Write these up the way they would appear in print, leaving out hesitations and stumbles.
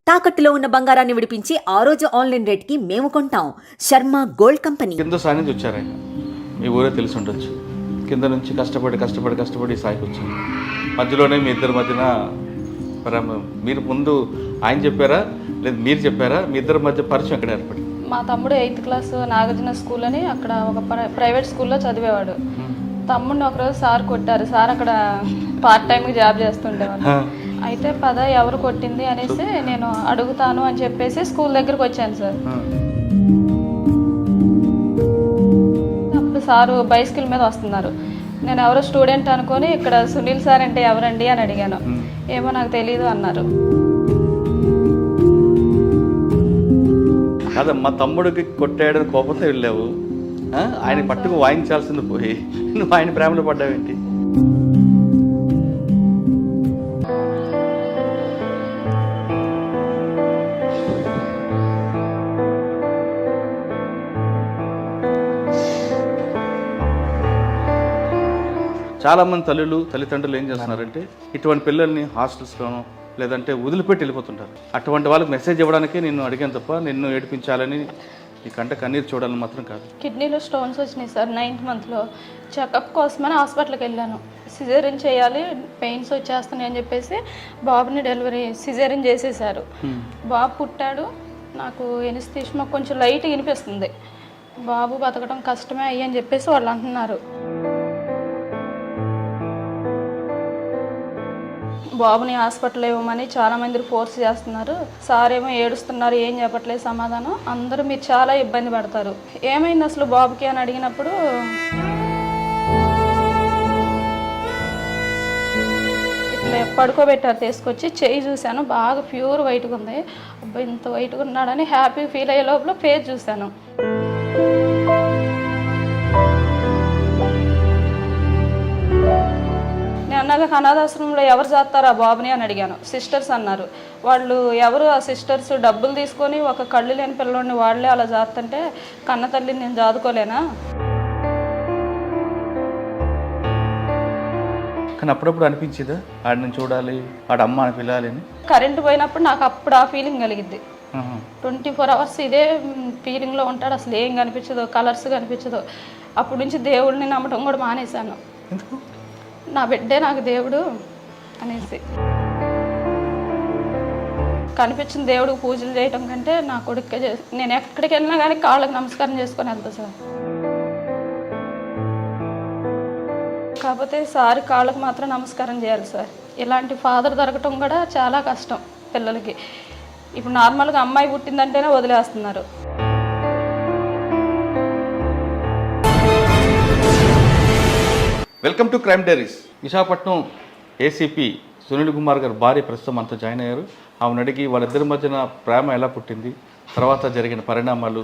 తాకట్టులో ఉన్న బంగారాన్ని విడిపించి ఆ రోజు ఆన్లైన్ రేట్కి మేము కొంటాం. Sharma gold company. కింద స్థాయి నుంచి వచ్చారు ఆయన, మీ ఊరే తెలిసి ఉండొచ్చు. కింద నుంచి కష్టపడి స్థాయికి వచ్చింది. మధ్యలోనే మీ ఇద్దరి మధ్యన మీరు ముందు ఆయన చెప్పారా లేదు మీరు చెప్పారా? మీ ఇద్దరి మధ్య పరిచయం ఎక్కడ ఏర్పడింది? మా తమ్ముడు 8th క్లాస్ నాగార్జున స్కూల్ అని అక్కడ ఒక ప్రైవేట్ స్కూల్లో చదివేవాడు. తమ్ముడిని ఒకరోజు సార్ కొట్టారు. సార్ అక్కడ పార్ట్ టైంకి జాబ్ చేస్తుండేవాడు. అయితే ఎవరు కొట్టింది అనేసి నేను అడుగుతాను అని చెప్పేసి స్కూల్ దగ్గరకు వచ్చాను సార్. అప్పుడు సారు బైసికల్ మీద వస్తున్నారు. నేను ఎవరో స్టూడెంట్ అనుకొని ఇక్కడ సునీల్ సార్ అంటే ఎవరండి అని అడిగాను. ఏమో నాకు తెలీదు అన్నారు. కాదు, మా తమ్ముడికి కొట్టాడని కోపంతో వెళ్ళావు, ఆయన పట్టుకు వాయించాల్సింది పోయి నువ్వు ఆయన ప్రేమలో పడ్డావేంటి? చాలామంది తల్లిదండ్రులు ఏం చేస్తున్నారంటే ఇటువంటి పిల్లల్ని హాస్టల్స్లోనో లేదంటే వదిలిపెట్టి వెళ్ళిపోతుంటారు. అటువంటి వాళ్ళకి మెసేజ్ ఇవ్వడానికి నిన్ను అడిగాను తప్ప నిన్ను ఏడిపించాలని నీ కంట కన్నీరు చూడాలని మాత్రం కాదు. కిడ్నీలో స్టోన్స్ వచ్చినాయి సార్. 9th మంత్లో చెకప్ కోసమని హాస్పిటల్కి వెళ్ళాను. సిజేరియన్ చేయాలి, పెయిన్స్ వచ్చేస్తున్నాయి అని చెప్పేసి బాబుని సిజేరియన్ చేసేసారు. బాబు పుట్టాడు. నాకు ఎనిస్థీషియా కొంచెం లైట్ వినిపిస్తుంది. బాబు బతకడం కష్టమే అయ్యి అని చెప్పేసి వాళ్ళు అంటున్నారు. బాబుని హాస్పిటల్ ఇవ్వమని చాలామంది ఫోర్స్ చేస్తున్నారు. సార్ ఏమో ఏడుస్తున్నారు, ఏం చెప్పట్లేదు సమాధానం. అందరూ మీరు చాలా ఇబ్బంది పడతారు. ఏమైంది అసలు బాబుకి అని అడిగినప్పుడు ఇట్లా పడుకోబెట్టారు. తీసుకొచ్చి చెయ్యి చూశాను, బాగా ప్యూర్ వైట్గా ఉంది. అబ్బాయి ఇంత వైట్గా ఉన్నాడని హ్యాపీ ఫీల్ అయ్యే లోపల ఫేస్ చూశాను. నేను అన్నాక అనాథాశ్రమంలో ఎవరు చేస్తారు ఆ బాబుని అని అడిగాను. సిస్టర్స్ అన్నారు. వాళ్ళు ఎవరు ఆ సిస్టర్స్ డబ్బులు తీసుకొని ఒక కళ్ళు లేని పిల్లల్ని వాళ్ళే అలా చేస్తుంటే కన్న తల్లిని నేను చదువుకోలేనా? కానీ అప్పుడప్పుడు అనిపించేదా ఆడిని చూడాలి, ఆడ అమ్మ అని పిల్లాలి అని? కరెంటు పోయినప్పుడు నాకు అప్పుడు ఆ ఫీలింగ్ కలిగిద్ది. 24 hours ఇదే ఫీలింగ్లో ఉంటాడు. అసలు ఏం కనిపించదు, కలర్స్ కనిపించదు. అప్పటి నుంచి దేవుడిని నమ్మటం కూడా మానేశాను. ఎందుకు? నా బిడ్డే నాకు దేవుడు అనేసి. కనిపించిన దేవుడికి పూజలు చేయటం కంటే నా కొడుకే నేను ఎక్కడికి వెళ్ళినా కానీ కాళ్ళకి నమస్కారం చేసుకొని వెళ్తా సార్. కాకపోతే సార్ కాళ్ళకి మాత్రం నమస్కారం చేయాలి సార్. ఇలాంటి ఫాదర్ దొరకటం కూడా చాలా కష్టం పిల్లలకి. ఇప్పుడు నార్మల్గా అమ్మాయి పుట్టిందంటేనే వదిలేస్తున్నారు. Welcome to crime diaries. Visakhapatnam ACP Sunil Kumar గారు భార్య ప్రస్తుతం అంతా జాయిన్ అయ్యారు. ఆమెను అడిగి వాళ్ళిద్దరి మధ్యన ప్రేమ ఎలా పుట్టింది, తర్వాత జరిగిన పరిణామాలు,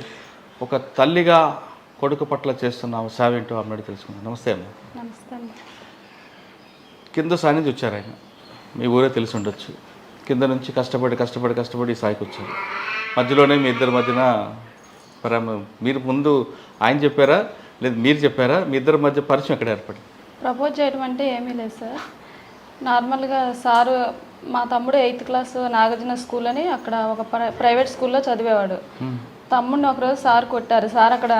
ఒక తల్లిగా కొడుకు పట్ల చేస్తున్న సేవ ఏంటో ఆమెను అడిగి తెలుసుకుందాం. నమస్తే అమ్మ. నమస్తే అండి. కింద స్థాయి నుంచి వచ్చారు ఆయన, మీ ఊరే తెలిసి ఉండొచ్చు. కింద నుంచి కష్టపడి స్థాయికి వచ్చారు. మధ్యలోనే మీ ఇద్దరి మధ్యన మీరు ముందు ఆయన చెప్పారా లేదు మీరు చెప్పారా? మీ ఇద్దరి మధ్య పరిచయం ఎక్కడ ఏర్పడింది? ప్రపోజ్ చేయడం అంటే ఏమీ లేదు సార్. నార్మల్గా సారు మా తమ్ముడు 8th క్లాస్ నాగార్జున స్కూల్ అని అక్కడ ఒక ప్రైవేట్ స్కూల్లో చదివేవాడు. తమ్ముడిని ఒకరోజు సార్ కొట్టారు. సార్ అక్కడ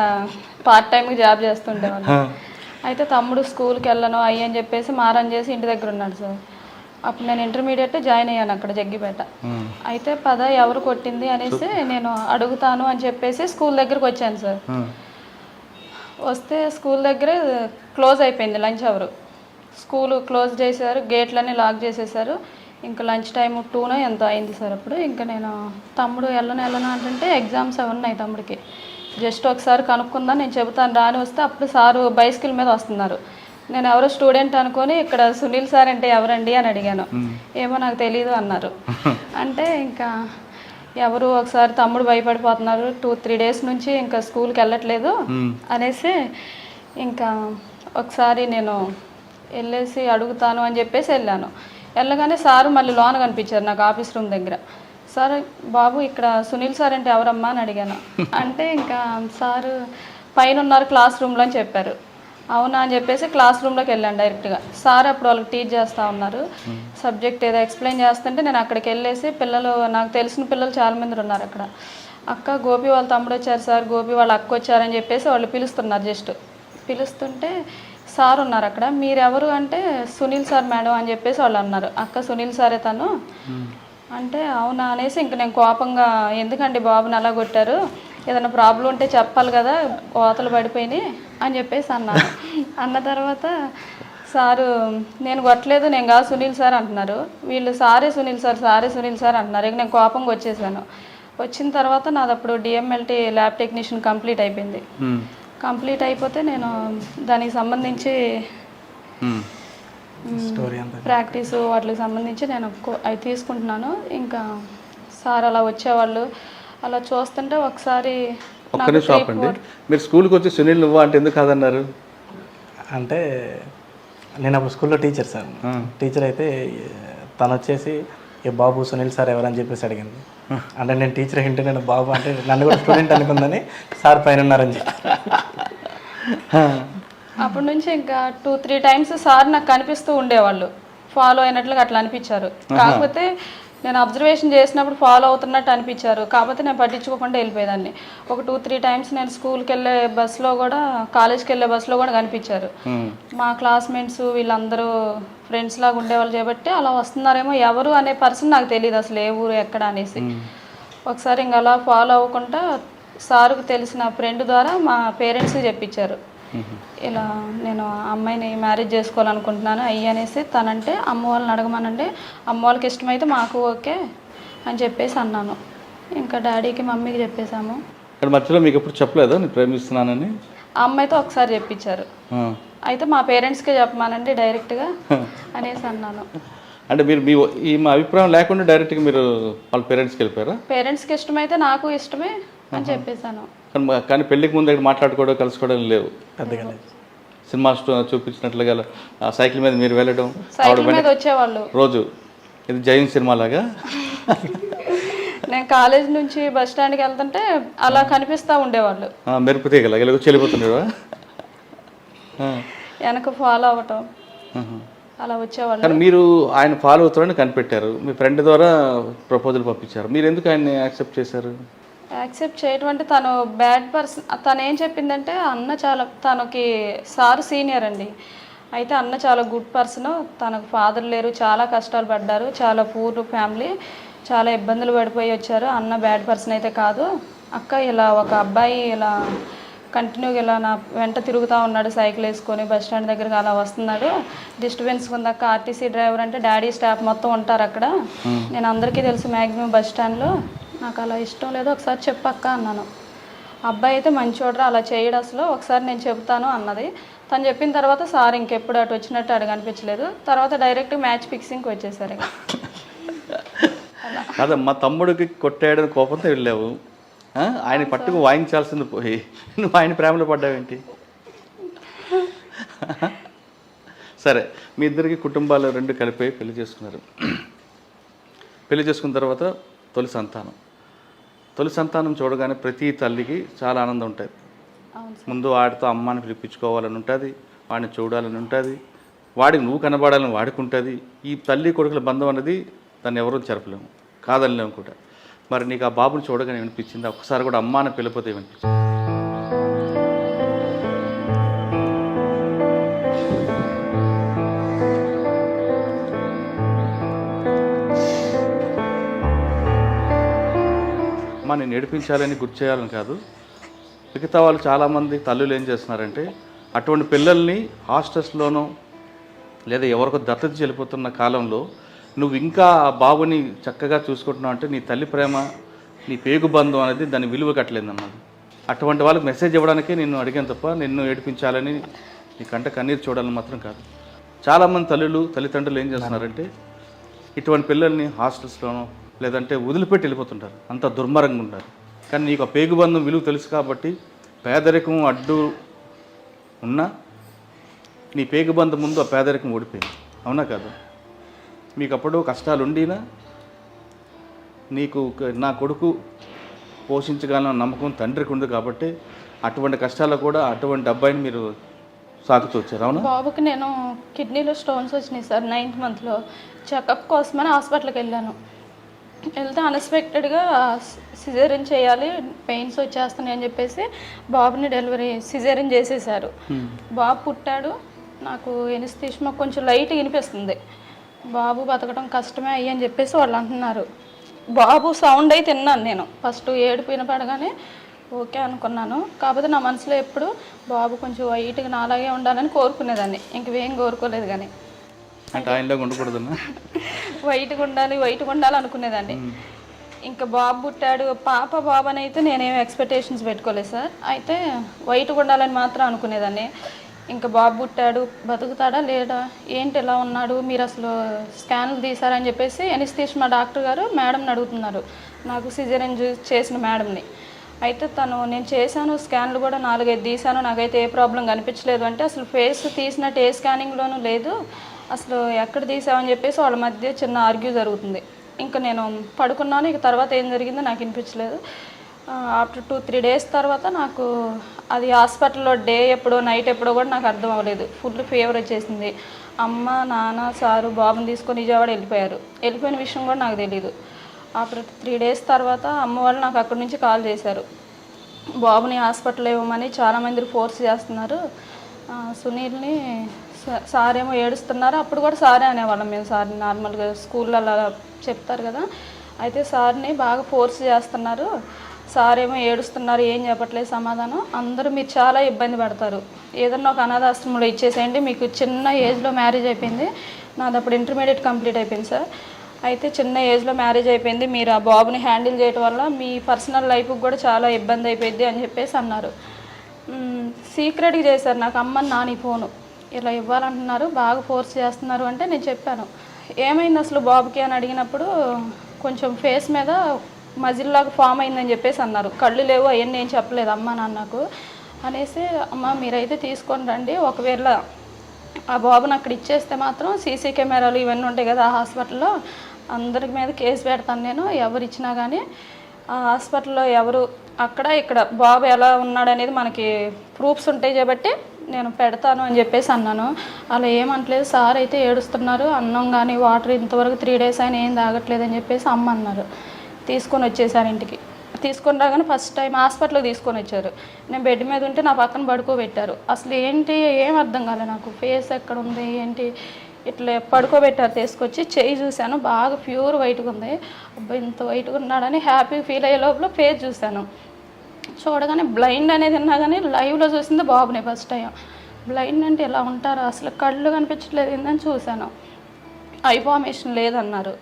పార్ట్ టైంకి జాబ్ చేస్తుండేవాడు. అయితే తమ్ముడు స్కూల్కి వెళ్ళను అయ్యి అని చెప్పేసి మారం చేసి ఇంటి దగ్గర ఉన్నాడు సార్. అప్పుడు నేను ఇంటర్మీడియట్ జాయిన్ అయ్యాను అక్కడ జగ్గిపేట. అయితే ఎవరు కొట్టింది అనేసి నేను అడుగుతాను అని చెప్పేసి స్కూల్ దగ్గరకు వచ్చాను సార్. వస్తే స్కూల్ దగ్గరే క్లోజ్ అయిపోయింది లంచ్ అవరు. స్కూల్ క్లోజ్ చేశారు, గేట్లన్నీ లాక్ చేసేసారు. ఇంకా లంచ్ టైం 2 ఎంతో అయింది సార్. అప్పుడు ఇంకా నేను తమ్ముడు వెళ్ళను అంటే ఎగ్జామ్స్ అవి ఉన్నాయి తమ్ముడికి, జస్ట్ ఒకసారి కనుక్కుందా నేను చెబుతాను రాని వస్తే అప్పుడు సారు బైసికల్ మీద వస్తున్నారు. నేను ఎవరో స్టూడెంట్ అనుకొని ఇక్కడ సునీల్ సార్ అంటే ఎవరండి అని అడిగాను. ఏమో నాకు తెలీదు అన్నారు. అంటే ఇంకా ఎవరు ఒకసారి తమ్ముడు భయపడిపోతున్నారు, 2-3 days నుంచి ఇంకా స్కూల్కి వెళ్ళట్లేదు అనేసి ఇంకా ఒకసారి నేను వెళ్ళేసి అడుగుతాను అని చెప్పేసి వెళ్ళాను. వెళ్ళగానే సారు మళ్ళీ లోన కనిపించారు నాకు ఆఫీస్ రూమ్ దగ్గర. సార్ బాబు ఇక్కడ సునీల్ సార్ అంటే ఎవరమ్మా అని అడిగాను. అంటే ఇంకా సారు పైన ఉన్నారు క్లాస్ రూమ్లో అని చెప్పారు. అవునా అని చెప్పేసి క్లాస్ రూమ్లోకి వెళ్ళాను డైరెక్ట్గా. సార్ అప్పుడు వాళ్ళకి టీచ్ చేస్తూ ఉన్నారు. సబ్జెక్ట్ ఏదో ఎక్స్ప్లెయిన్ చేస్తుంటే నేను అక్కడికి వెళ్ళేసి పిల్లలు, నాకు తెలిసిన పిల్లలు చాలామంది ఉన్నారు అక్కడ. అక్క గోపి వాళ్ళ తమ్ముడు వచ్చారు సార్, గోపి వాళ్ళ అక్క వచ్చారని చెప్పేసి వాళ్ళు పిలుస్తున్నారు. జస్ట్ పిలుస్తుంటే సార్ ఉన్నారు అక్కడ. మీరెవరు అంటే సునీల్ సార్ మేడం అని చెప్పేసి వాళ్ళు అన్నారు. అక్క సునీల్ సారే తను అంటే అవునా అనేసి ఇంక నేను కోపంగా, ఎందుకండి బాబుని అలా కొట్టారు, ఏదైనా ప్రాబ్లం ఉంటే చెప్పాలి కదా, కోతలు పడిపోయినాయి అని చెప్పేసి అన్నాను. అన్న తర్వాత సారు నేను కొట్టలేదు, నేను కాదు సునీల్ సార్ అంటున్నారు. వీళ్ళు సారే సునీల్ సార్, సారే సునీల్ సార్ అంటున్నారు. ఇక నేను కోపంగా వచ్చేసాను. వచ్చిన తర్వాత నాది అప్పుడు డిఎంఎల్టీ ల్యాబ్ టెక్నీషియన్ కంప్లీట్ అయిపోయింది. కంప్లీట్ అయిపోతే నేను దానికి సంబంధించి ప్రాక్టీసు వాటికి సంబంధించి నేను అవి తీసుకుంటున్నాను. ఇంకా సార్ అలా వచ్చేవాళ్ళు, అలా చూస్తుంటే ఒకసారి ఒక్క నిమిషం ఆపండి. మీరు స్కూల్కి వచ్చి సునీల్ నువ్వా అంటే ఎందుకు కాదన్నారు? అంటే నేను అప్పుడు స్కూల్లో టీచర్ సార్. టీచర్ అయితే తను వచ్చేసి ఏ బాబు సునీల్ సార్ ఎవరని చెప్పేసి అడిగింది. అంటే నేను టీచర్ ఏంటి, నేను బాబు అంటే నన్ను కూడా స్టూడెంట్ అనుకుందని సార్ పైన ఉన్నారని చెప్పి అప్పటి నుంచి ఇంకా 2-3 టైమ్స్ సార్ నాకు కనిపిస్తూ ఉండేవాళ్ళు, ఫాలో అయినట్లుగా అట్లా అనిపించారు. కాకపోతే నేను అబ్జర్వేషన్ చేసినప్పుడు ఫాలో అవుతున్నట్టు అనిపించారు. కాకపోతే నేను పట్టించుకోకుండా వెళ్ళిపోయేదాన్ని. ఒక 2-3 టైమ్స్ నేను స్కూల్కి వెళ్ళే బస్సులో కూడా, కాలేజ్కి వెళ్ళే బస్సులో కూడా కనిపించారు. మా క్లాస్మేట్స్ వీళ్ళందరూ ఫ్రెండ్స్ లాగా ఉండేవాళ్ళు కాబట్టి అలా వస్తున్నారేమో, ఎవరు అనే పర్సన్ నాకు తెలియదు అసలు ఏ ఊరు ఎక్కడ అనేసి. ఒకసారి ఇంక అలా ఫాలో అవ్వకుండా సార్కు తెలిసిన ఫ్రెండ్ ద్వారా మా పేరెంట్స్కి చెప్పించారు, ఇలా నేను అమ్మాయిని మ్యారేజ్ చేసుకోవాలనుకుంటున్నాను అయ్యి అనేసి. తనంటే అమ్మ వాళ్ళని అడగమనండి, అమ్మ వాళ్ళకి ఇష్టమైతే మాకు ఓకే అని చెప్పేసి అన్నాను. ఇంకా డాడీకి మమ్మీకి చెప్పేశాము. ఇక్కడ మధ్యలో మీకు ఎప్పుడు చెప్పలేదా నేను ప్రేమిస్తున్నానని? ఆ అమ్మాయితో ఒకసారి చెప్పించారు. అయితే మా పేరెంట్స్కే చెప్పమానండి డైరెక్ట్గా అనేసి అన్నాను. అంటే మీరు మా అభిప్రాయం లేకుండా డైరెక్ట్గా మీరు వాళ్ళ పేరెంట్స్కి వెళ్ళిపోయారా? పేరెంట్స్కి ఇష్టమైతే నాకు ఇష్టమే అని చెప్పేశాను. కానీ పెళ్ళికి ముందు దగ్గర మాట్లాడుకోవడం కలుసుకోవడం లేవు పెద్దగా. సినిమా చూపించినట్లుగా సైకిల్ మీద మీరు వెళ్ళడం, సైకిల్ మీద వచ్చేవాళ్ళు రోజు ఇది జైన్ సినిమా లాగా. నేను కాలేజ్ నుంచి బస్ స్టాండ్కి వెళ్తుంటే అలా కనిపిస్తూ ఉండేవాళ్ళు, మెరుపు తీగల ఇలా వచ్చి వెళ్ళిపోతున్నాడు. వెనక ఫాలో అవ్వటం అలా వచ్చేవాళ్ళు. కానీ మీరు ఆయన ఫాలో అవుతారని కనిపెట్టారు, మీ ఫ్రెండ్ ద్వారా ప్రపోజల్ పంపించారు. మీరు ఎందుకు ఆయన్ని యాక్సెప్ట్ చేశారు? యాక్సెప్ట్ చేయటం అంటే తను బ్యాడ్ పర్సన్. తను ఏం చెప్పిందంటే అన్న చాలా, తనకి సార్ సీనియర్ అండి, అయితే అన్న చాలా గుడ్ పర్సన్, తనకు ఫాదర్ లేరు, చాలా కష్టాలు పడ్డారు, చాలా పూర్ ఫ్యామిలీ, చాలా ఇబ్బందులు పడిపోయి వచ్చారు. అన్న బ్యాడ్ పర్సన్ అయితే కాదు అక్క, ఇలా ఒక అబ్బాయి ఇలా కంటిన్యూగా ఇలా నా వెంట తిరుగుతూ ఉన్నాడు సైకిల్ వేసుకొని, బస్ స్టాండ్ దగ్గరకు అలా వస్తున్నాడు, డిస్టర్బెన్స్ ఉందక్క. ఆర్టీసీ డ్రైవర్ అంటే డాడీ స్టాఫ్ మొత్తం ఉంటారు అక్కడ, నేను అందరికీ తెలుసు మ్యాక్సిమం బస్ స్టాండ్లో, నాకు అలా ఇష్టం లేదు, ఒకసారి చెప్పక్క అన్నాను. అబ్బాయి అయితే మంచోడ్రా, అలా చేయడు అసలు, ఒకసారి నేను చెబుతాను అన్నది. తను చెప్పిన తర్వాత సార్ ఇంకెప్పుడు అటు వచ్చినట్టు అడిగి అనిపించలేదు. తర్వాత డైరెక్ట్ మ్యాచ్ ఫిక్సింగ్కి వచ్చేసారు. కాదా మా తమ్ముడికి కొట్టాడని కోపంతో వెళ్ళావు, ఆయన పట్టుకు వాయించాల్సింది పోయి నువ్వు ఆయన ప్రేమలో పడ్డావేంటి? సరే, మీ ఇద్దరికి కుటుంబాలు రెండు కలిపి పెళ్లి చేసుకున్నారు. పెళ్లి చేసుకున్న తర్వాత తొలి సంతానం చూడగానే ప్రతి తల్లికి చాలా ఆనందం ఉంటుంది. ముందు వాడితో అమ్మాని పిలిపించుకోవాలని ఉంటుంది, వాడిని చూడాలని ఉంటుంది, వాడికి నువ్వు కనబడాలని వాడికి ఉంటుంది. ఈ తల్లి కొడుకుల బంధం అనేది దాన్ని ఎవరూ చెరపలేము, కాదనిలేము కూడా. మరి నీకు ఆ బాబుని చూడగానే ఏమనిపించింది? ఒక్కసారి కూడా అమ్మ అని పిలిపోతే ఏమనిపించింది? అమ్మ నేను ఏడిపించాలని గుర్తు చేయాలని కాదు. మిగతా వాళ్ళు చాలామంది తల్లులు ఏం చేస్తున్నారంటే అటువంటి పిల్లల్ని హాస్టల్స్లోనో లేదా ఎవరికో దత్తత చెల్లిపోతున్న కాలంలో నువ్వు ఇంకా ఆ బాబుని చక్కగా చూసుకుంటున్నావు అంటే నీ తల్లి ప్రేమ, నీ పేగు బంధం అనేది దాని విలువ కట్టలేదన్నమాట. అటువంటి వాళ్ళకి మెసేజ్ ఇవ్వడానికే నిన్ను అడిగాను తప్ప నిన్ను ఏడిపించాలని, నీ కంట కన్నీరు చూడాలని మాత్రం కాదు. చాలామంది తల్లిదండ్రులు ఏం చేస్తున్నారంటే ఇటువంటి పిల్లల్ని హాస్టల్స్లోనో లేదంటే వదిలిపెట్టి వెళ్ళిపోతుంటారు, అంత దుర్మార్గంగా ఉంటారు. కానీ నీకు ఆ పేగుబంధం విలువ తెలుసు కాబట్టి పేదరికం అడ్డు ఉన్నా నీ పేగుబంధం ముందు ఆ పేదరికం ఓడిపోయింది, అవునా కాదు? మీకు అప్పుడు కష్టాలు ఉండినా నీకు నా కొడుకు పోషించగలన నమ్మకం తండ్రికి ఉంది కాబట్టి అటువంటి కష్టాల్లో కూడా అటువంటి అబ్బాయిని మీరు సాకుతూ వచ్చారు. అవునా? బాబుకి నేను కిడ్నీలో స్టోన్స్ వచ్చినాయి సార్ 9th మంత్లో. చెకప్ కోసమని హాస్పిటల్కి వెళ్ళాను. వెళ్తే అన్ఎక్స్పెక్టెడ్గా సిజేరియన్ చేయాలి, పెయిన్స్ వచ్చేస్తున్నాయి అని చెప్పేసి బాబుని సిజేరియన్ చేసేసారు. బాబు పుట్టాడు. నాకు ఎనిస్థీషియా కొంచెం లైట్ వినిపిస్తుంది, బాబు బతకడం కష్టమే అయ్యి అని చెప్పేసి వాళ్ళు అంటున్నారు. బాబు సౌండ్ అయితే విన్నాను నేను. ఫస్ట్ ఏడుపు వినపడగానే ఓకే అనుకున్నాను. కాకపోతే నా మనసులో ఎప్పుడు బాబు కొంచెం వైట్గా నాలాగే ఉండాలని కోరుకునేదాన్ని, ఇంకేం కోరుకోలేదు. కానీ అంటే ఆయనలో ఉండకూడదన్నా, వైట్గా ఉండాలి అనుకునేదాన్ని. ఇంకా బాబు పుట్టాడు. బాబు అని అయితే నేనేం ఎక్స్పెక్టేషన్స్ పెట్టుకోలేదు సార్. అయితే వైట్గా ఉండాలని మాత్రం అనుకునేదాన్ని. ఇంకా బాబు పుట్టాడు, బతుకుతాడా లేడా, ఏంటి ఎలా ఉన్నాడు, మీరు అసలు స్కాన్లు తీసారని చెప్పేసి ఎనిస్థీషియా డాక్టర్ గారు మేడంని అడుగుతున్నారు, నాకు సిజేరియన్ చేసిన మేడంని. అయితే నేను చేశాను, స్కాన్లు కూడా 4-5 తీసాను, నాకైతే ఏ ప్రాబ్లం కనిపించలేదు అంటే, అసలు ఫేస్ తీసినట్టు ఏ స్కానింగ్లోనూ లేదు, అసలు ఎక్కడ తీసామని చెప్పేసి వాళ్ళ మధ్య చిన్న ఆర్గ్యూ జరుగుతుంది. ఇంకా నేను పడుకున్నాను. ఇక తర్వాత ఏం జరిగిందో నాకు వినిపించలేదు. ఆఫ్టర్ 2-3 డేస్ తర్వాత నాకు అది హాస్పిటల్లో డే ఎప్పుడో నైట్ ఎప్పుడో కూడా నాకు అర్థం అవ్వలేదు. ఫుల్ ఫీవర్ వచ్చేసింది. అమ్మ, నాన్న, సారు బాబుని తీసుకొని విజయవాడ వెళ్ళిపోయిన విషయం కూడా నాకు తెలీదు. ఆఫ్టర్ 3 డేస్ తర్వాత అమ్మ వాళ్ళు నాకు అక్కడి నుంచి కాల్ చేశారు, బాబుని హాస్పిటల్లో ఇవ్వమని చాలామంది ఫోర్స్ చేస్తున్నారు, సునీల్ని సార్ ఏమో ఏడుస్తున్నారు. అప్పుడు కూడా సారే అనేవాళ్ళం మేము, సార్ని నార్మల్గా స్కూల్లో అలా చెప్తారు కదా. అయితే సార్ని బాగా ఫోర్స్ చేస్తున్నారు, సార్ ఏమో ఏడుస్తున్నారు, ఏం చెప్పట్లేదు సమాధానం, అందరూ మీరు చాలా ఇబ్బంది పడతారు, ఏదన్నా ఒక అనాథాశ్రమంలో ఇచ్చేసేయండి, మీకు చిన్న ఏజ్లో మ్యారేజ్ అయిపోయింది, నాది అప్పుడు ఇంటర్మీడియట్ కంప్లీట్ అయిపోయింది సార్. అయితే చిన్న ఏజ్లో మ్యారేజ్ అయిపోయింది, మీరు ఆ బాబుని హ్యాండిల్ చేయడం వల్ల మీ పర్సనల్ లైఫ్కి కూడా చాలా ఇబ్బంది అయిపోయింది అని చెప్పేసి అన్నారు. సీక్రెట్గా చేశారు నాకు అమ్మ నాని ఫోను, ఇలా ఇవ్వాలంటున్నారు, బాగా ఫోర్స్ చేస్తున్నారు అంటే నేను చెప్పాను, ఏమైంది అసలు బాబుకి అని అడిగినప్పుడు కొంచెం ఫేస్ మీద మజిల్లాగా ఫామ్ అయిందని చెప్పేసి అన్నారు. కళ్ళు లేవు అవన్నీ ఏం చెప్పలేదు అమ్మ నాన్నకు అనేసి, అమ్మ మీరైతే తీసుకొని రండి, ఒకవేళ ఆ బాబుని అక్కడ ఇచ్చేస్తే మాత్రం సీసీ కెమెరాలు ఇవన్నీ ఉంటాయి కదా ఆ హాస్పిటల్లో, అందరి మీద కేసు పెడతాను నేను, ఎవరు ఇచ్చినా కానీ ఆ హాస్పిటల్లో ఎవరు అక్కడ ఇక్కడ బాబు ఎలా ఉన్నాడనేది మనకి ప్రూఫ్స్ ఉంటాయి కాబట్టి నేను పెడతాను అని చెప్పేసి అన్నాను. అలా ఏమంటలేదు, సార్ అయితే ఏడుస్తున్నారు, అన్నం కానీ వాటర్ ఇంతవరకు 3 డేస్ అయినా ఏం తాగట్లేదు అని చెప్పేసి అమ్మ అన్నారు. తీసుకొని వచ్చేసాను ఇంటికి. తీసుకొని రాగానే ఫస్ట్ టైం హాస్పిటల్కి తీసుకొని వచ్చారు. నేను బెడ్ మీద ఉంటే నా పక్కన పడుకోబెట్టారు. అసలు ఏంటి ఏం అర్థం కాలే నాకు, ఫేస్ ఎక్కడ ఉంది ఏంటి, ఇట్లా పడుకోబెట్టారు. తీసుకొచ్చి చెయ్యి చూశాను, బాగా ప్యూర్ వైట్గా ఉంది. అబ్బాయి ఇంత వైట్గా ఉన్నాడని హ్యాపీ ఫీల్ అయ్యే లోపల ఫేస్ చూశాను. చూడగానే బ్లైండ్ అనేది ఉన్నా కానీ లైవ్లో చూసింది బాబునే ఫస్ట్ టైం. బ్లైండ్ అంటే ఇలా ఉంటారా, అసలు కళ్ళు కనిపించట్లేదు ఏందని చూశాను. ఐ ఫార్మేషన్ లేదన్నారు.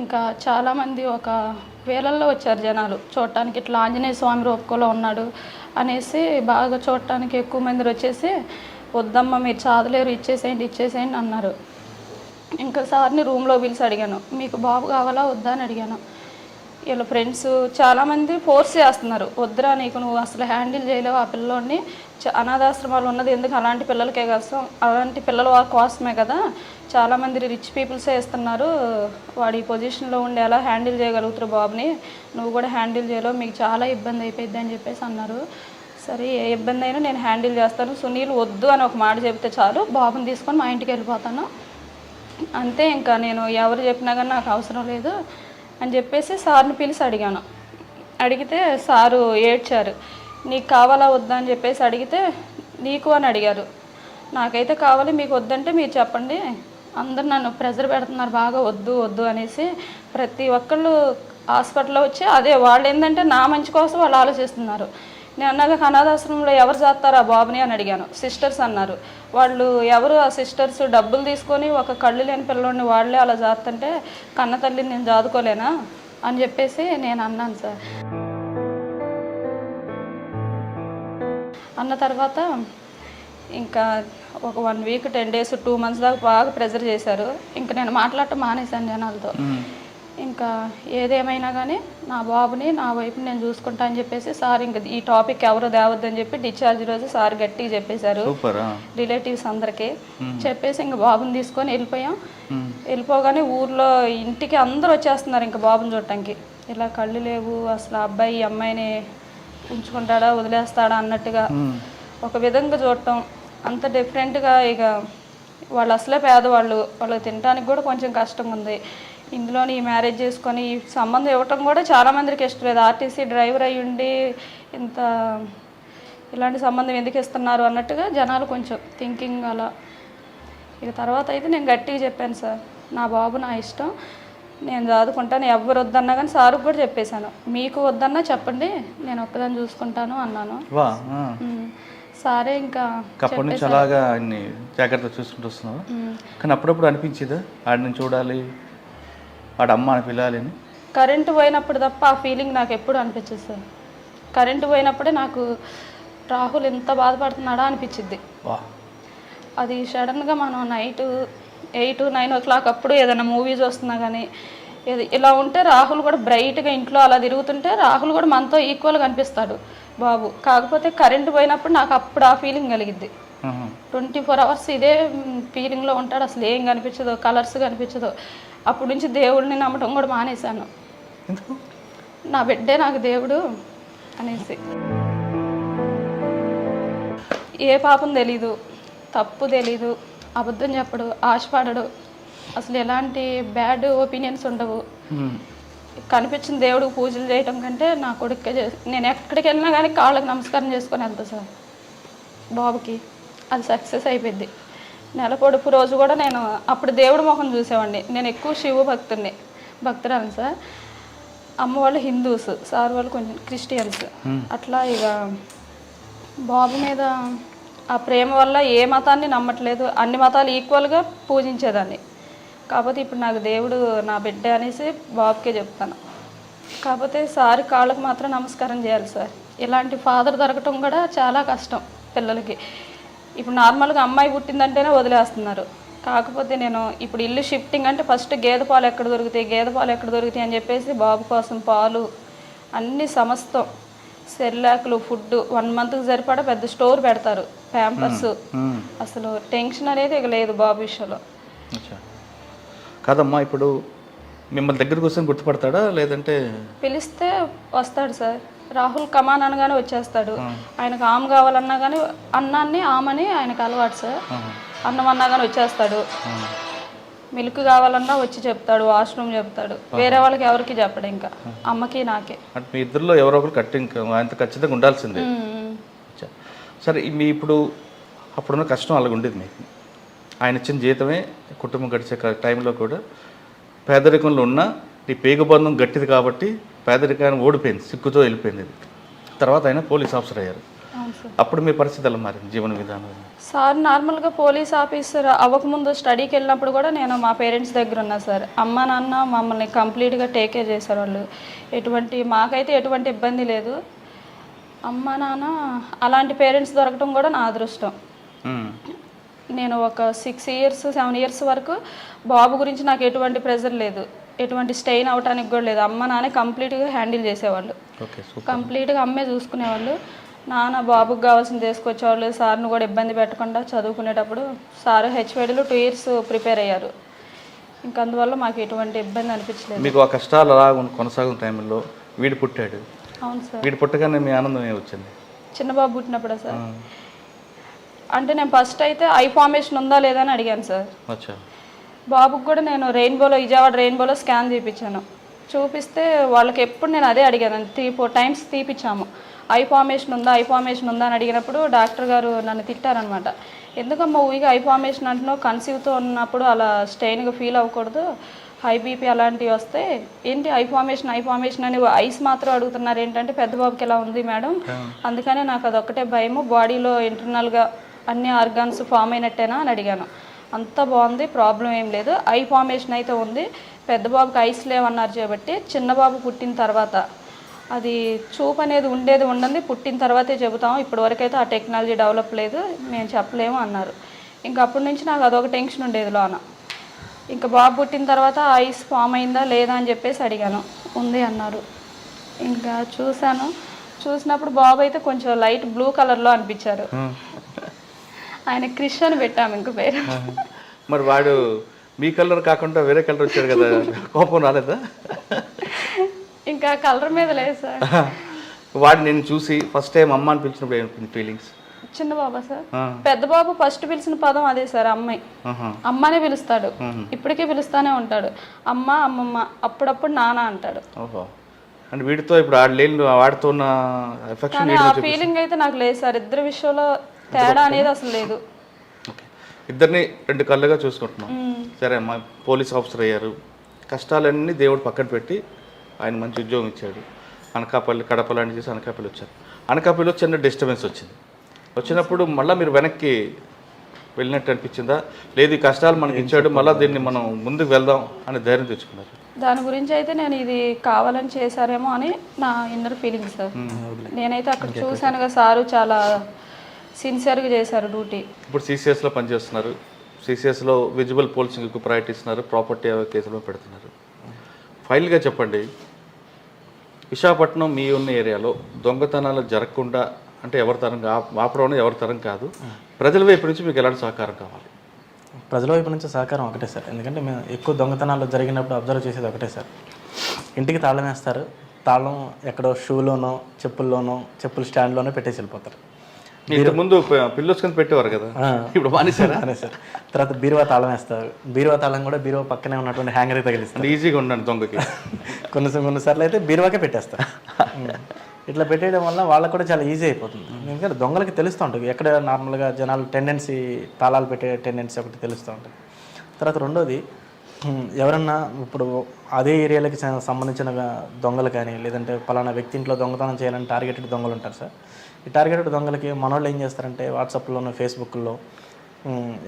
ఇంకా చాలామంది ఒక వేలల్లో వచ్చారు జనాలు చూడటానికి, ఇట్లా ఆంజనేయ స్వామి రూపంలో ఉన్నాడు అనేసి బాగా చూడటానికి ఎక్కువ మంది వచ్చేసి, వద్దమ్మా మీరు చాదలేరు, ఇచ్చేసేయండి అన్నారు. ఇంకా సార్ని రూమ్లో పిలిచి అడిగాను, మీకు బాబు కావాలా వద్దా అని అడిగాను. వీళ్ళ ఫ్రెండ్స్ చాలామంది ఫోర్స్ చేస్తున్నారు, వద్దురా నీకు నువ్వు అసలు హ్యాండిల్ చేయలేవు ఆ పిల్లోడిని, అనాథాశ్రమాలు ఉన్నది ఎందుకు అలాంటి పిల్లలకే కోసం, అలాంటి పిల్లల కోసమే కదా, చాలామంది రిచ్ పీపుల్సే ఇస్తున్నారు, వాడి పొజిషన్లో ఉండి ఎలా హ్యాండిల్ చేయగలుగుతారు బాబుని, నువ్వు కూడా హ్యాండిల్ చేయలేవు, మీకు చాలా ఇబ్బంది అయిపోయింది అని చెప్పేసి అన్నారు. సరే ఏ ఇబ్బంది అయినా నేను హ్యాండిల్ చేస్తాను, సునీల్ వద్దు అని ఒక మాట చెప్తే చాలు, బాబుని తీసుకొని మా ఇంటికి వెళ్ళిపోతాను అంతే, ఇంకా నేను ఎవరు చెప్పినా కానీ నాకు అవసరం లేదు అని చెప్పేసి సార్ని పిలిచి అడిగాను. అడిగితే సారు ఏడ్చారు, నీకు కావాలా వద్దా అని చెప్పేసి అడిగితే నీకు అని అడిగారు. నాకైతే కావాలి, మీకు వద్దంటే మీరు చెప్పండి, అందరు నన్ను ప్రెజర్ పెడుతున్నారు బాగా, వద్దు అనేసి. ప్రతి ఒక్కళ్ళు హాస్పిటల్లో వచ్చి అదే వాళ్ళు ఏంటంటే నా మంచి కోసం వాళ్ళు ఆలోచిస్తున్నారు. నేను అన్నాక అనాథాశ్రమంలో ఎవరు చేస్తారు ఆ బాబుని అని అడిగాను. సిస్టర్స్ అన్నారు. వాళ్ళు ఎవరు ఆ సిస్టర్స్ డబ్బులు తీసుకొని ఒక కళ్ళు లేని పిల్లోడిని వాళ్ళే అలా చేస్తుంటే కన్న తల్లిని నేను చదువుకోలేనా అని చెప్పేసి నేను అన్నాను సార్. అన్న తర్వాత ఇంకా ఒక 1 వీక్ 10 డేస్ 2 మంత్స్ దాకా బాగా ప్రెజర్ చేశారు. ఇంకా నేను మాట్లాడటం మానేశాను జనాలతో. ఇంకా ఏదేమైనా కానీ నా బాబుని నా వైపుని నేను చూసుకుంటా అని చెప్పేసి సార్ ఇంకా ఈ టాపిక్ ఎవరు తేవద్దని చెప్పి డిశ్చార్జ్ రోజు సార్ గట్టిగా చెప్పేశారు సూపర్. రిలేటివ్స్ అందరికీ చెప్పేసి ఇంకా బాబుని తీసుకొని వెళ్ళిపోయాం. వెళ్ళిపోగానే ఊర్లో ఇంటికి అందరూ వచ్చేస్తున్నారు ఇంకా బాబుని చూడటానికి. ఇలా కళ్ళు లేవు అసలు అబ్బాయి ఈ అమ్మాయిని ఉంచుకుంటాడా వదిలేస్తాడా అన్నట్టుగా ఒక విధంగా చూడటం అంత డిఫరెంట్గా. ఇక వాళ్ళు అసలే పేదవాళ్ళు, వాళ్ళకి తినడానికి కూడా కొంచెం కష్టంగా ఉంది. ఇందులోని ఈ మ్యారేజ్ చేసుకొని ఈ సంబంధం ఇవ్వటం కూడా చాలామందికి ఇష్టం లేదు. ఆర్టీసీ డ్రైవర్ అయ్యి ఉండి ఇంత ఇలాంటి సంబంధం ఎందుకు ఇస్తున్నారు అన్నట్టుగా జనాలు కొంచెం థింకింగ్ అలా. ఇక తర్వాత అయితే నేను గట్టిగా చెప్పాను సార్, నా బాబు నా ఇష్టం, నేను చదువుకుంటాను, ఎవరు వద్దన్నా కానీ సార్కి కూడా చెప్పేశాను, మీకు వద్దన్నా చెప్పండి నేను ఒక్కదాన్ని చూసుకుంటాను అన్నాను. సారే ఇంకా అప్పటి నుంచి అలాగా ఆయన్ని జాగ్రత్తగా చూసుకుంటూ వస్తున్నావా? కానీ అప్పుడప్పుడు అనిపించేదా ఆడిని చూడాలి, ఆడ అమ్మ అని పిల్లాలి అని? కరెంటు పోయినప్పుడు తప్ప ఆ ఫీలింగ్ నాకు ఎప్పుడు అనిపించదు సార్. కరెంటు పోయినప్పుడే నాకు రాహుల్ ఎంత బాధపడుతున్నాడా అనిపించింది. అది సడన్గా మనం నైట్ 8-9 o'clock అప్పుడు ఏదైనా మూవీస్ వస్తున్నా కానీ ఇలా ఉంటే రాహుల్ కూడా బ్రైట్గా ఇంట్లో అలా తిరుగుతుంటే రాహుల్ కూడా మనతో ఈక్వల్గా అనిపిస్తాడు బాబు. కాకపోతే కరెంటు పోయినప్పుడు నాకు అప్పుడు ఆ ఫీలింగ్ కలిగిద్ది. 24 hours ఇదే ఫీలింగ్లో ఉంటాడు, అసలు ఏం కనిపించదు, కలర్స్ కనిపించదు. అప్పటి నుంచి దేవుడిని నమ్మటం కూడా మానేశాను. నా బిడ్డే నాకు దేవుడు అనేసి. ఏ పాపం తెలీదు, తప్పు తెలీదు, అబద్ధం చెప్పడు, ఆశపడడు, అసలు ఎలాంటి బ్యాడ్ ఒపీనియన్స్ ఉండవు. కనిపించిన దేవుడికి పూజలు చేయటం కంటే నా కొడుకే నేను ఎక్కడికి వెళ్ళినా కానీ కాళ్ళకి నమస్కారం చేసుకొని వెళ్తా సార్ బాబుకి. అది సక్సెస్ అయిపోయింది. నెల పొడుపు రోజు కూడా నేను అప్పుడు దేవుడి ముఖం చూసేవాడిని. నేను ఎక్కువ శివ భక్తురాను సార్. అమ్మ వాళ్ళు హిందూస్, సార్ వాళ్ళు కొంచెం క్రిస్టియన్స్. అట్లా ఇక బాబు మీద ఆ ప్రేమ వల్ల ఏ మతాన్ని నమ్మట్లేదు, అన్ని మతాలు ఈక్వల్గా పూజించేదాన్ని. కాకపోతే ఇప్పుడు నాకు దేవుడు నా బిడ్డ అనేసి బాబుకే చెప్తాను. కాకపోతే సార్ కాళ్ళకు మాత్రం నమస్కారం చేయాలి సార్. ఇలాంటి ఫాదర్ దొరకటం కూడా చాలా కష్టం పిల్లలకి. ఇప్పుడు నార్మల్గా అమ్మాయి పుట్టిందంటేనే వదిలేస్తున్నారు. కాకపోతే నేను ఇప్పుడు ఇల్లు షిఫ్టింగ్ అంటే ఫస్ట్ గేదె పాలు ఎక్కడ దొరుకుతాయి అని చెప్పేసి బాబు కోసం పాలు అన్ని సమస్తం సెర్లాకులు ఫుడ్ 1 monthకి సరిపడా పెద్ద స్టోర్ పెడతారు, ప్యాంపర్స్. అసలు టెన్షన్ అనేది ఇక లేదు బాబు విషయంలో. కాదమ్మా, ఇప్పుడు మిమ్మల్ని దగ్గరకు వస్తే గుర్తుపడతాడా లేదంటే? పిలిస్తే వస్తాడు సార్. రాహుల్ కమాన్ అనగానే వచ్చేస్తాడు. ఆయనకు ఆమె కావాలన్నా కానీ అన్నాన్ని ఆమని ఆయనకు అలవాటు సార్. అన్నం అన్నా కానీ వచ్చేస్తాడు. మిల్క్ కావాలన్నా వచ్చి చెప్తాడు, వాష్రూమ్ చెప్తాడు. వేరే వాళ్ళకి ఎవరికి చెప్పడు, ఇంకా అమ్మకి నాకే. అంటే మీ ఇద్దరిలో ఎవరో ఒకరు ఆయనతో ఖచ్చితంగా ఉండాల్సిందే. సరే, మీ ఇప్పుడు అప్పుడున్న కష్టం అలాగ ఉండేది మీకు. ఆయన ఇచ్చిన జీతమే కుటుంబం గడిచే టైంలో కూడా పేదరికంలో ఉన్న నీ పేగుబంధం గట్టిది కాబట్టి పేదరికాన్ని ఓడిపోయింది, సిగ్గుతో వెళ్ళిపోయింది. తర్వాత ఆయన పోలీస్ ఆఫీసర్ అయ్యారు. అప్పుడు మీ పరిస్థితి ఎలా మారింది, జీవన విధానం? సార్ నార్మల్గా పోలీస్ ఆఫీసర్ అవ్వకముందు స్టడీకి వెళ్ళినప్పుడు కూడా నేను మా పేరెంట్స్ దగ్గర ఉన్నా సార్. అమ్మ నాన్న మమ్మల్ని కంప్లీట్గా టేక్ కేర్ చేశారు వాళ్ళు. మాకైతే ఎటువంటి ఇబ్బంది లేదు. అమ్మ నాన్న అలాంటి పేరెంట్స్ దొరకడం కూడా నా అదృష్టం. నేను ఒక 6 years 7 years వరకు బాబు గురించి నాకు ఎటువంటి ప్రెజర్ లేదు, ఎటువంటి స్టెయిన్ అవడానికి కూడా లేదు. అమ్మ నాన్న కంప్లీట్గా హ్యాండిల్ చేసేవాళ్ళు, కంప్లీట్గా అమ్మే చూసుకునేవాళ్ళు. నాన్న బాబుకి కావాల్సింది తీసుకొచ్చేవాళ్ళు. సార్ను కూడా ఇబ్బంది పెట్టకుండా చదువుకునేటప్పుడు సార్ హెచ్వైడీలో 2 years ప్రిపేర్ అయ్యారు. ఇంక అందువల్ల మాకు ఎటువంటి ఇబ్బంది అనిపించలేదు. మీకు ఆ కష్టాలు అలా కొనసాగుతున్న టైంలో వీడు పుట్టాడు. అవును సార్. వీడు పుట్టగానే మీ ఆనందం ఏమొచ్చింది? చిన్న బాబు పుట్టినప్పుడు సార్ అంటే నేను ఫస్ట్ అయితే ఐ ఫార్మేషన్ ఉందా లేదా అని అడిగాను సార్. బాబుకి కూడా నేను విజయవాడ రెయిన్బోలో స్కాన్ చేయించాను. చూపిస్తే వాళ్ళకి ఎప్పుడు నేను అదే అడిగాను. 3-4 times తీపిచ్చాము. ఐ ఫార్మేషన్ ఉందా అని అడిగినప్పుడు డాక్టర్ గారు నన్ను తిట్టారనమాట. ఎందుకమ్మా ఊరిగా ఐ ఫార్మేషన్ అంటున్నావు, కన్సీవ్తో ఉన్నప్పుడు అలా స్టెయిన్గా ఫీల్ అవ్వకూడదు, హై బీపీ అలాంటివి వస్తే ఏంటి ఐ ఫార్మేషన్ అని ఐస్ మాత్రం అడుగుతున్నారు ఏంటంటే, పెద్ద బాబుకి ఎలా ఉంది మేడం, అందుకనే నాకు అదొక్కటే భయము, బాడీలో ఇంటర్నల్గా అన్ని ఆర్గాన్స్ ఫామ్ అయినట్టేనా అని అడిగాను. అంతా బాగుంది, ప్రాబ్లం ఏం లేదు, ఐ ఫార్మేషన్ అయితే ఉంది, పెద్ద బాబుకి ఐస్ లేవన్నారు కాబట్టి చిన్న బాబు పుట్టిన తర్వాత అది చూపు అనేది ఉండదు, పుట్టిన తర్వాతే చెబుతాము, ఇప్పటివరకైతే ఆ టెక్నాలజీ డెవలప్ లేదు, మేము చెప్పలేము అన్నారు. ఇంక అప్పటి నుంచి నాకు అదొక టెన్షన్ ఉండేది లోన. ఇంకా బాబు పుట్టిన తర్వాత ఐస్ ఫామ్ అయిందా లేదా అని చెప్పేసి అడిగాను. ఉంది అన్నారు. ఇంకా చూసినప్పుడు బాబు అయితే కొంచెం లైట్ బ్లూ కలర్లో అనిపించారు. ఆయన క్రిష్ అని పెట్టాము ఇంక పేరు. మరి వాడు మీ కలర్ కాకుండా వేరే కలర్ వచ్చాడు కదా, కోపం రాలేదా? ఇంకా కలర్ మీద లేదు సార్. వాడు నేను చూసి ఫస్ట్ టైం అమ్మ అని పిలిచినప్పుడు ఏమవుతుంది ఫీలింగ్స్? చిన్న బాబా సార్, పెద్ద బాబు ఫస్ట్ పిలిచిన పదం అదే సార్, అమ్మాయి. అమ్మనే పిలుస్తాడు, ఇప్పటికే పిలుస్తానే ఉంటాడు. అమ్మ, అమ్మమ్మ, అప్పుడప్పుడు నాన్న అంటాడు. ఓహో, అంటే వీడితో ఇప్పుడు వాడితో ఉన్న ఎఫెక్షన్ కానీ ఆ ఫీలింగ్ అయితే నాకు లేదు సార్. ఇద్దరి విషయంలో తేడా అనేది అసలు లేదు. ఇద్దరిని రెండు కళ్ళుగా చూసుకుంటున్నాం. సరే అమ్మా, పోలీస్ ఆఫీసర్ అయ్యారు, కష్టాలన్నీ దేవుడు పక్కన పెట్టి ఆయన మంచి ఉద్యోగం ఇచ్చాడు. అనకాపల్లి, కడప లాంటి చేసి అనకాపల్లి వచ్చారు. అనకాపల్లిలో చిన్న డిస్టర్బెన్స్ వచ్చింది. వచ్చినప్పుడు మళ్ళీ మీరు వెనక్కి వెళ్ళినట్టు అనిపించిందా? లేదు, ఈ కష్టాలు మనకి ఇచ్చాడు, మళ్ళీ దీన్ని మనం ముందుకు వెళ్దాం అని ధైర్యం తెచ్చుకున్నారు? దాని గురించి అయితే నేను ఇది కావాలని చేశారేమో అని నా ఇన్నర్ ఫీలింగ్ సార్. నేనైతే అక్కడ చూశానుగా, సారు చాలా సిన్సియర్గా చేశారు డ్యూటీ. ఇప్పుడు సిసిఎస్లో పనిచేస్తున్నారు. సిసిఎస్లో విజిబుల్ పోలీసింగ్కి ప్రయారిటీ ఇస్తున్నారు, ప్రాపర్టీ కేసులో పెడుతున్నారు. ఫైనల్గా చెప్పండి, విశాఖపట్నం మీ ఉన్న ఏరియాలో దొంగతనాలు జరగకుండా అంటే ఎవరి తరం ఆపడం ఎవరి తరం కాదు, ప్రజల వైపు నుంచి మీకు ఎలాంటి సహకారం కావాలి? ప్రజల వైపు నుంచి సహకారం ఒకటే సార్. ఎందుకంటే మేము ఎక్కువ దొంగతనాలు జరిగినప్పుడు అబ్జర్వ్ చేసేది ఒకటే సార్, ఇంటికి తాళం వేస్తారు, తాళం ఎక్కడో షూలోనో చెప్పుల్లోనో చెప్పుల స్టాండ్లోనో పెట్టేసి వెళ్ళిపోతారు. ముందు పిల్లొచ్చుకొని పెట్టేవారు కదా, ఇప్పుడు మానేశారా? అదే సార్. తర్వాత బీరువా తాళం వేస్తారు, బీరువా తాళం కూడా బీరువా పక్కనే ఉన్నటువంటి హ్యాంగర్కి తగిలిస్తారు. ఈజీగా ఉండండి దొంగకి. కొన్నిసార్లు అయితే బీరువాకే పెట్టేస్తారు. ఇట్లా పెట్టేయడం వల్ల వాళ్ళకు కూడా చాలా ఈజీ అయిపోతుంది. ఎందుకంటే దొంగలకి తెలుస్తూ ఉంటుంది ఎక్కడ నార్మల్గా జనాలు టెండెన్సీ తాళాలు పెట్టే టెండెన్సీ ఒకటి తెలుస్తూ ఉంటుంది. తర్వాత రెండోది, ఎవరన్నా ఇప్పుడు అదే ఏరియాలకి సంబంధించిన దొంగలు కానీ, లేదంటే పలానా వ్యక్తి ఇంట్లో దొంగతనం చేయాలని టార్గెటెడ్ దొంగలు ఉంటారు సార్. ఈ టార్గెటెడ్ దొంగలకి మనోళ్ళు ఏం చేస్తారంటే వాట్సాప్లోనూ ఫేస్బుక్లో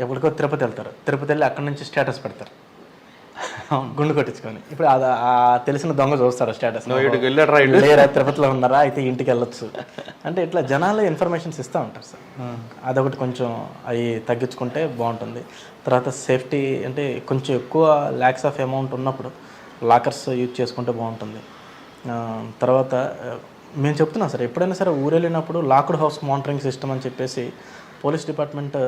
ఎప్పటికో తిరుపతి వెళ్తారు, తిరుపతి వెళ్ళి అక్కడి నుంచి స్టేటస్ పెడతారు గుండు కొట్టించుకొని. ఇప్పుడు ఆ తెలిసిన దొంగ చూస్తారు స్టేటస్, లేరా తిరుపతిలో ఉన్నారా, అయితే ఇంటికి వెళ్ళొచ్చు అంటే ఇట్లా జనాలు ఇన్ఫర్మేషన్స్ ఇస్తూ ఉంటారు సార్. అదొకటి కొంచెం అవి తగ్గించుకుంటే బాగుంటుంది. తర్వాత సేఫ్టీ అంటే కొంచెం ఎక్కువ ల్యాక్స్ ఆఫ్ అమౌంట్ ఉన్నప్పుడు లాకర్స్ యూజ్ చేసుకుంటే బాగుంటుంది. తర్వాత మేము చెప్తున్నాం సార్, ఎప్పుడైనా సరే ఊరు వెళ్ళినప్పుడు లాక్డ్ హౌస్ మానిటరింగ్ సిస్టమ్ అని చెప్పేసి పోలీస్ డిపార్ట్మెంట్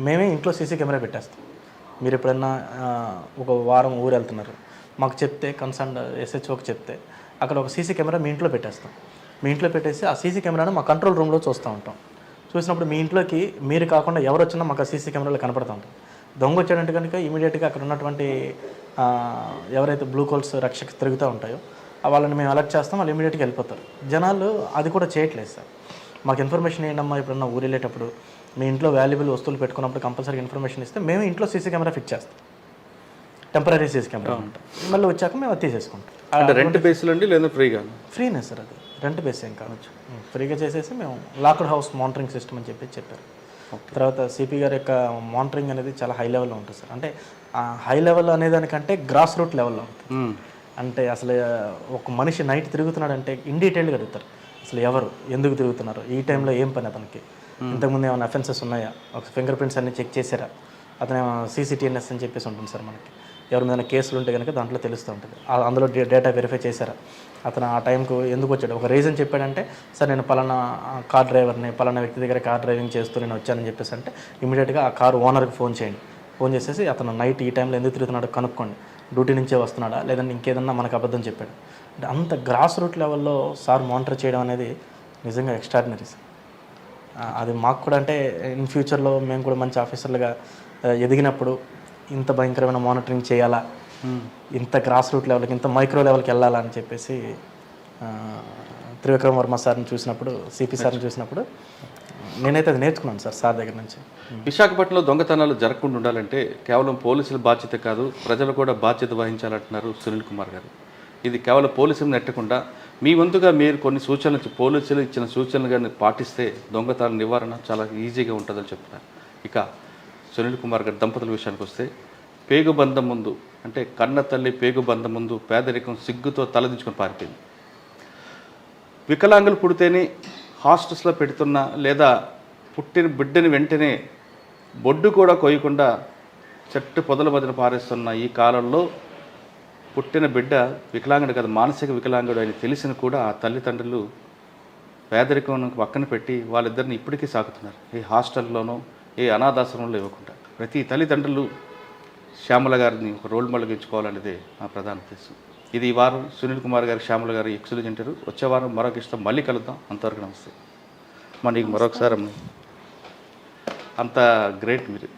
మేమే ఇంట్లో సీసీ కెమెరా పెట్టేస్తాం. మీరు ఎప్పుడైనా ఒక వారం ఊరు వెళ్తున్నారు, మాకు చెప్తే కన్సర్న్ ఎస్హెచ్ఓకి చెప్తే అక్కడ ఒక సీసీ కెమెరా మీ ఇంట్లో పెట్టేస్తాం. మీ ఇంట్లో పెట్టేసి ఆ సీసీ కెమెరాను మా కంట్రోల్ రూమ్లో చూస్తూ ఉంటాం. చూసినప్పుడు మీ ఇంట్లోకి మీరు కాకుండా ఎవరు వచ్చినా మాకు ఆ సీసీ కెమెరాలో కనపడుతూ ఉంటాం. దొంగ వచ్చాడంటే కనుక ఇమీడియట్గా అక్కడ ఉన్నటువంటి ఎవరైతే బ్లూ కోల్స్ రక్షక తిరుగుతూ ఉంటాయో వాళ్ళని మేము అలర్ట్ చేస్తాం, వాళ్ళు ఇమీడియట్గా వెళ్ళిపోతారు. జనాలు అది కూడా చేయట్లేదు సార్. మాకు ఇన్ఫర్మేషన్ ఏంటమ్మా, ఎప్పుడన్నా ఊరు వెళ్ళేటప్పుడు మీ ఇంట్లో వాల్యుబుల్ వస్తువులు పెట్టుకున్నప్పుడు కంపల్సరీ ఇన్ఫర్మేషన్ ఇస్తే మేము ఇంట్లో సీసీ కెమెరా ఫిట్ చేస్తాం, టెంపరీ సీసీ కెమెరా ఉంటాం. మళ్ళీ వచ్చాక మేము అది తీసేసుకుంటాం. అంటే రెంట్ బేస్లో అండి లేదా ఫ్రీగా? ఫ్రీనే సార్, అది రెంట్ బేస్ ఏం కావచ్చు. ఫ్రీగా చేసేసి మేము లాక్డ్ హౌస్ మానిటరింగ్ సిస్టమ్ అని చెప్పారు. తర్వాత సిపి గారి యొక్క మానిటరింగ్ అనేది చాలా హై లెవెల్లో ఉంటుంది సార్. అంటే హై లెవెల్ అనేదానికంటే గ్రాస్ రూట్ లెవెల్లో ఉంటుంది. అంటే అసలు ఒక మనిషి నైట్ తిరుగుతున్నాడంటే ఇన్ డీటెయిల్గా అడుగుతారు, అసలు ఎవరు, ఎందుకు తిరుగుతున్నారు, ఈ టైంలో ఏం పని అతనికి, ఇంతకుముందు ఏమైనా అఫెన్సెస్ ఉన్నాయా, ఒక ఫింగర్ ప్రింట్స్ అన్ని చెక్ చేశారా, అతను CCTNS అని చెప్పేసి ఉంటుంది సార్. మనకి ఎవరి మీద కేసులు ఉంటే కనుక దాంట్లో తెలుస్తూ ఉంటుంది. అందులో డేటా వెరిఫై చేశారా, అతను ఆ టైంకు ఎందుకు వచ్చాడు, ఒక రీజన్ చెప్పాడంటే సార్ నేను పలానా కార్ డ్రైవర్ని, పలానా వ్యక్తి దగ్గర కార్ డ్రైవింగ్ చేస్తూ నేను వచ్చానని చెప్పేసి అంటే ఇమీడియట్గా ఆ కారు ఓనర్కి ఫోన్ చేయండి. ఫోన్ చేసేసి అతను నైట్ ఈ టైంలో ఎందుకు తిరుగుతున్నాడో కనుక్కోండి, డ్యూటీ నుంచే వస్తున్నాడా లేదంటే ఇంకేదన్నా మనకు అబద్ధం చెప్పాడు. అంటే అంత గ్రాస్ రూట్ లెవెల్లో సార్ మానిటర్ చేయడం అనేది నిజంగా ఎక్స్ట్రాడినరీ సార్. అది మాకు కూడా అంటే ఇన్ ఫ్యూచర్లో మేము కూడా మంచి ఆఫీసర్లుగా ఎదిగినప్పుడు ఇంత భయంకరమైన మానిటరింగ్ చేయాలా, ఇంత గ్రాస్ రూట్ లెవెల్కి, ఇంత మైక్రో లెవెల్కి వెళ్ళాలా అని చెప్పేసి త్రివిక్రమ్ వర్మ సార్ని చూసినప్పుడు, సిపి సార్ని చూసినప్పుడు నేనైతే అది నేర్చుకున్నాను సార్ దగ్గర నుంచి. విశాఖపట్నంలో దొంగతనాలు జరగకుండా ఉండాలంటే కేవలం పోలీసుల బాధ్యత కాదు, ప్రజలు కూడా బాధ్యత వహించాలంటున్నారు సునీల్ కుమార్ గారు. ఇది కేవలం పోలీసులను నెట్టకుండా మీ వంతుగా మీరు కొన్ని సూచనలు, పోలీసులు ఇచ్చిన సూచనలు కానీ పాటిస్తే దొంగతనాల నివారణ చాలా ఈజీగా ఉంటుందని చెప్తున్నారు. ఇక సునీల్ కుమార్ గారి దంపతుల విషయానికి వస్తే, పేగుబంధం ముందు అంటే కన్న తల్లి పేగుబంధం ముందు పేదరికం సిగ్గుతో తలదించుకొని పారిపోయింది. వికలాంగులు పుడితేనే హాస్టల్స్లో పెడుతున్నా లేదా పుట్టిన బిడ్డని వెంటనే బొడ్డు కూడా కోయకుండా చెట్టు పొదల మధ్యన పారేస్తున్న ఈ కాలంలో పుట్టిన బిడ్డ వికలాంగుడు కదా, మానసిక వికలాంగుడు అని తెలిసిన కూడా ఆ తల్లిదండ్రులు పేదరికం పక్కన పెట్టి వాళ్ళిద్దరిని ఇప్పటికీ సాకుతున్నారు. ఏ హాస్టల్లోనో ఏ అనాథాశ్రమంలో ఇవ్వకుండా ప్రతి తల్లిదండ్రులు శ్యామల గారిని ఒక రోల్ మోడల్గా ఎంచుకోవాలనేదే నా ప్రధాన ఉద్దేశం. ఇది ఈ వారం సునీల్ కుమార్ గారు, శ్యామల గారు ఎక్సలెంట్ ఇంటర్వ్యూ. వచ్చే వారం మరొక ఇష్టం మళ్ళీ కలుద్దాం. అంతవరకు నమస్తే. నీకు మరొకసారి అంత గ్రేట్ మీరు.